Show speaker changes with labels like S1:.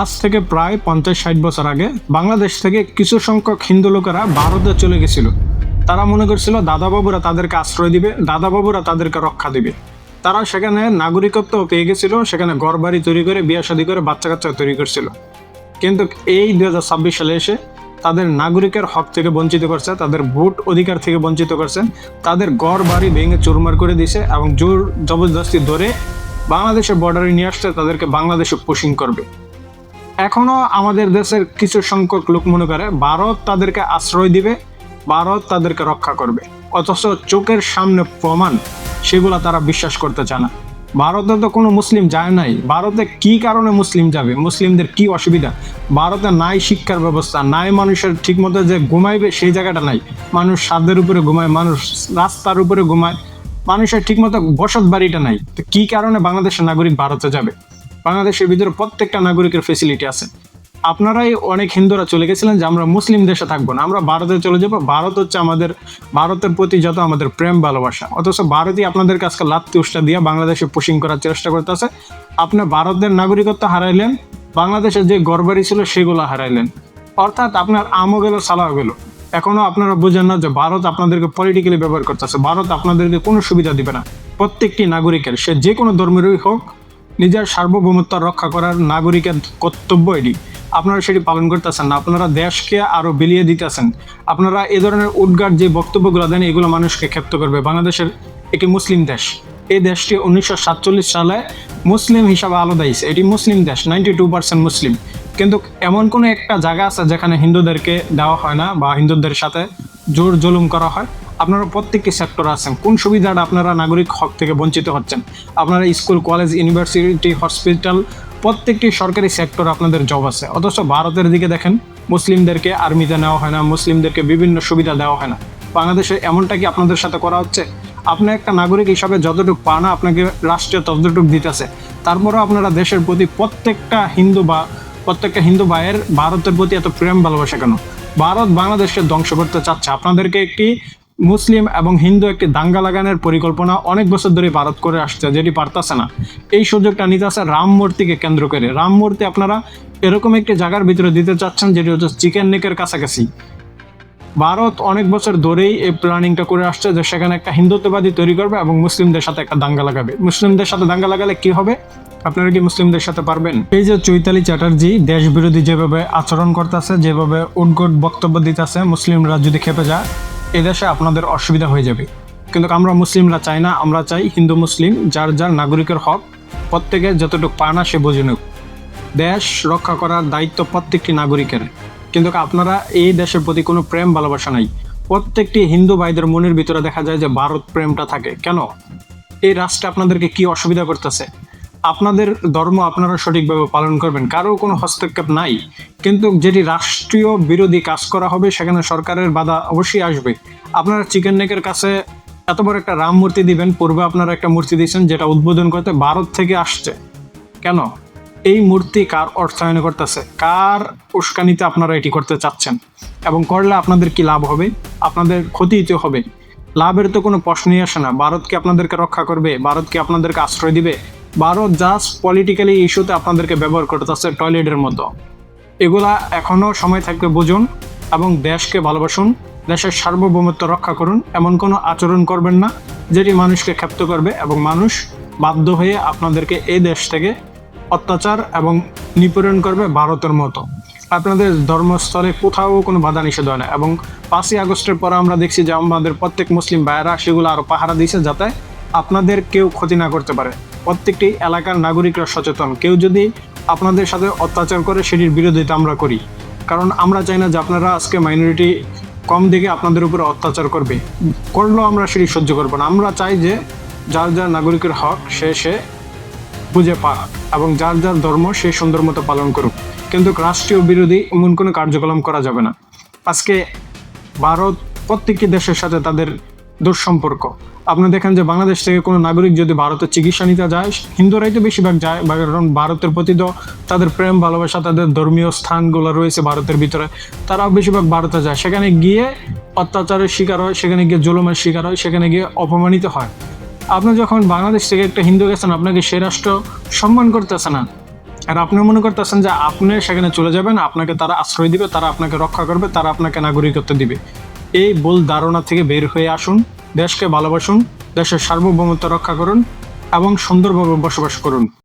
S1: আজ থেকে প্রায় 50-60 বছর আগে বাংলাদেশ থেকে কিছু সংখ্যক হিন্দু লোকেরা ভারতে চলে গেছিল। তারা মনে করছিল দাদাবাবুরা তাদেরকে আশ্রয় দিবে, দাদাবাবুরা তাদেরকে রক্ষা দিবে। তারা সেখানে নাগরিকত্ব পেয়ে গেছিল, সেখানে ঘরবাড়ি তৈরি করে বিয়ে শাদী করে বাচ্চা কাচ্চা তৈরি করছিল। কিন্তু এই 2026 সালে এসে তাদের নাগরিকের হক থেকে বঞ্চিত করছে, তাদের ভোট অধিকার থেকে বঞ্চিত করছে, তাদের ঘর বাড়ি ভেঙে চুরমার করে দিছে এবং জোর জবরদস্তি ধরে বাংলাদেশের বর্ডারে নিয়ে আসছে, তাদেরকে বাংলাদেশে পুশিং করবে। এখনো আমাদের দেশের কিছু সংখ্যক লোক মনে করে ভারত তাদেরকে আশ্রয় দিবে, ভারত তাদেরকে রক্ষা করবে, অথচ চোখের সামনে প্রমাণ সেগুলো তারা বিশ্বাস করতে চায় না। ভারতে তো কোনো মুসলিম যায় নাই, ভারতে কি কারণে মুসলিম যাবে, মুসলিমদের কি অসুবিধা? ভারতে নাই শিক্ষার ব্যবস্থা, নাই মানুষের ঠিকমতো যে ঘুমাইবে সেই জায়গাটা নাই, মানুষ ছাদের উপরে ঘুমায়, মানুষ রাস্তার উপরে ঘুমায়, মানুষের ঠিকমতো বসত বাড়িটা নাই। তো কি কারণে বাংলাদেশের নাগরিক ভারতে যাবে? বাংলাদেশের ভিতরে প্রত্যেকটা নাগরিকের ফেসিলিটি আছে। আপনারাই অনেক হিন্দুরা চলে গেছিলেন যে আমরা মুসলিম দেশে থাকবো না, আমরা ভারতে চলে যাবো, ভারত হচ্ছে আমাদের, ভারতের প্রতি যত আমাদের প্রেম ভালোবাসা, অথচ ভারতই আপনাদের কাছে লাত্তি উষ্টা দিয়ে বাংলাদেশে পুশিং করার চেষ্টা করতেছে। আপনি ভারতের নাগরিকত্ব হারাইলেন, বাংলাদেশের যে ঘরবাড়ি ছিল সেগুলো হারাইলেন, অর্থাৎ আপনার আমও গেল সালাও গেল। এখনো আপনারা বুঝেন না যে ভারত আপনাদেরকে পলিটিক্যালি ব্যবহার করতেছে, ভারত আপনাদেরকে কোনো সুবিধা দিবে না। প্রত্যেকটি নাগরিকের, সে যে কোনো ধর্মেরই হোক, নিজের সার্বভৌমত্ব রক্ষা করার নাগরিকের কর্তব্য এটি। আপনারা সেটি পালন করতেছেন না, আপনারা দেশকে আরো বিলিয়ে দিতেছেন। আপনারা এ ধরনের উদ্গার যে বক্তব্যগুলো দেন এগুলো মানুষকে ক্ষেপ্ত করবে। বাংলাদেশের একটি মুসলিম দেশ, এই দেশটি 1947 সালে মুসলিম হিসাবে আলাদা হয়েছে, এটি মুসলিম দেশ, 92% মুসলিম। কিন্তু এমন কোনো একটা জায়গা আছে যেখানে হিন্দুদেরকে দেওয়া হয় না বা হিন্দুদের সাথে জোর জুলুম করা হয়? আপনারা প্রত্যেকটি সেক্টর আছেন, কোন সুবিধাটা আপনারা নাগরিক হক থেকে বঞ্চিত হচ্ছেন? আপনারা স্কুল, কলেজ, ইউনিভার্সিটি, হসপিটাল, প্রত্যেকটি সরকারি সেক্টর আপনাদের জব আছে, অথচ ভারতের দিকে দেখেন মুসলিমদেরকে আর্মিতে নেওয়া হয় না, মুসলিমদেরকে বিভিন্ন সুবিধা দেওয়া হয় না। বাংলাদেশে এমনটা কি আপনাদের সাথে করা হচ্ছে? আপনি একটা নাগরিক হিসাবে যতটুকু পান আপনাকে রাষ্ট্রীয় ততটুকু দিতেছে, তারপরেও আপনারা দেশের প্রতি প্রত্যেকটা হিন্দু ভাইয়ের ভারতের প্রতি এত প্রেম ভালোবাসা কেন? ভারত বাংলাদেশকে ধ্বংস করতে চাচ্ছে। আপনাদেরকে একটি মুসলিম এবং হিন্দু একটি দাঙ্গা লাগানোর পরিকল্পনা অনেক বছর ধরে ভারত করে আসছে, যেটি পারতেছে না। এই সুযোগটা নিতে আসে রাম মূর্তিকে কেন্দ্র করে। রাম মূর্তি আপনারা এরকম একটি জায়গার ভিতরে দিতে চাচ্ছেন যেটি হচ্ছে চিকেন নেকের কাছাকাছি। ভারত অনেক বছর ধরেই এই প্ল্যানিংটা করে আসছে যে সেখানে একটা হিন্দুত্ববাদী তৈরি করবে এবং মুসলিমদের সাথে একটা দাঙ্গা লাগাবে। মুসলিমদের সাথে দাঙ্গা লাগালে কি হবে? আপনারা কি মুসলিমদের সাথে পারবেন? এই যে চৈতালি চ্যাটার্জি দেশ বিরোধী যেভাবে আচরণ করতেছে, যেভাবে উদ্ভট বক্তব্য দিতেছে, মুসলিমরা যদি খেপে যায় এদেশে আপনাদের অসুবিধা হয়ে যাবে। কিন্তু আমরা মুসলিমরা চাই না, আমরা চাই হিন্দু মুসলিম যার যার নাগরিকের হক প্রত্যেকে যতটুকু পায় না সে বুঝে নিক। দেশ রক্ষা করার দায়িত্ব প্রত্যেকটি নাগরিকের। কিন্তু আপনারা এই দেশের প্রতি কোনো প্রেম ভালোবাসা নাই। প্রত্যেকটি হিন্দু ভাইদের মনের ভিতরে দেখা যায় যে ভারত প্রেমটা থাকে। কেন? এই রাষ্ট্রে আপনাদেরকে কি অসুবিধা করতেছে? আপনাদের ধর্ম আপনারা সঠিকভাবে পালন করবেন, কারো কোনো হস্তক্ষেপ নাই। কিন্তু যেটি রাষ্ট্রীয় বিরোধী কাজ করা হবে সেখানে সরকারের বাধা অবশ্যই আসবে। আপনারা চিকেন নেকের কাছে এত বড় একটা রাম মূর্তি দিবেন, পূর্বে আপনারা একটা মূর্তি দিয়েছেন যেটা উদ্বোধন করতে ভারত থেকে আসছে। কেন? এই মূর্তি কার অর্থায়নে করতেছে, কার উস্কানিতে আপনারা এটি করতে চাচ্ছেন? এবং করলে আপনাদের কি লাভ হবে? আপনাদের ক্ষতিই তো হবে, লাভের তো কোনো প্রশ্নই আসে না। ভারত কি আপনাদেরকে রক্ষা করবে? ভারত কি আপনাদেরকে আশ্রয় দিবে? ভারত জাস্ট পলিটিক্যালি ইস্যুতে আপনাদেরকে ব্যবহার করতেছে টয়লেটের মতো। এগুলা এখনো সময় থাকবে বুঝুন এবং দেশকে ভালোবাসুন, দেশের সার্বভৌমত্ব রক্ষা করুন। এমন কোনো আচরণ করবেন না যেটি মানুষকে ক্ষেপ্ত করবে এবং মানুষ বাধ্য হয়ে আপনাদেরকে এই দেশ থেকে অত্যাচার এবং নিপীড়ন করবে ভারতের মতো। আপনাদের ধর্মস্থলে কোথাও কোনো বাধা নিষেধ হয় না। এবং 5ই আগস্টের পরে আমরা দেখছি যে আমাদের প্রত্যেক মুসলিম ভাইয়েরা সেগুলো আরও পাহারা দিয়েছে যাতে আপনাদের কেউ ক্ষতি না করতে পারে। প্রত্যেকটি এলাকার নাগরিকরা সচেতন, কেউ যদি আপনাদের সাথে অত্যাচার করে সেটির বিরোধিতা আমরা করি, কারণ আমরা চাই না যে আপনারা আজকে মাইনরিটি কম দিকে আপনাদের উপরে অত্যাচার করলেও আমরা সেটি সহ্য করবো না। আমরা চাই যে যার যার নাগরিকের হক সে বুঝে পাক এবং যার যার ধর্ম সে সুন্দর মতো পালন করুক, কিন্তু রাষ্ট্রীয় বিরোধী এমন কোনো কার্যক্রম করা যাবে না। আজকে ভারত প্রত্যেকটি দেশের সাথে তাদের দুঃসম্পর্ক। আপনি দেখেন যে বাংলাদেশ থেকে কোনো নাগরিক যদি ভারতের চিকিৎসা নিতে যায়, হিন্দুরাই তো বেশিরভাগ যায়, কারণ ভারতের প্রতি তো তাদের প্রেম ভালোবাসা, তাদের ধর্মীয় স্থানগুলো রয়েছে ভারতের ভিতরে, তারাও বেশিরভাগ ভারতে যায়। সেখানে গিয়ে অত্যাচারের শিকার হয়, সেখানে গিয়ে জুলুমের শিকার হয়, সেখানে গিয়ে অপমানিত হয়। আপনি যখন বাংলাদেশ থেকে একটা হিন্দু গেছেন, আপনাকে সে রাষ্ট্র সম্মান করতেছে না, আর আপনি মনে করতেছেন যে আপনি সেখানে চলে যাবেন, আপনাকে তারা আশ্রয় দিবে, তারা আপনাকে রক্ষা করবে, তারা আপনাকে নাগরিকত্ব দিবে। এই ভুল ধারণা থেকে বের হয়ে আসুন, দেশকে ভালোবাসুন, দেশের সার্বভৌমত্ব রক্ষা করুন এবং সুন্দরভাবে বসবাস করুন।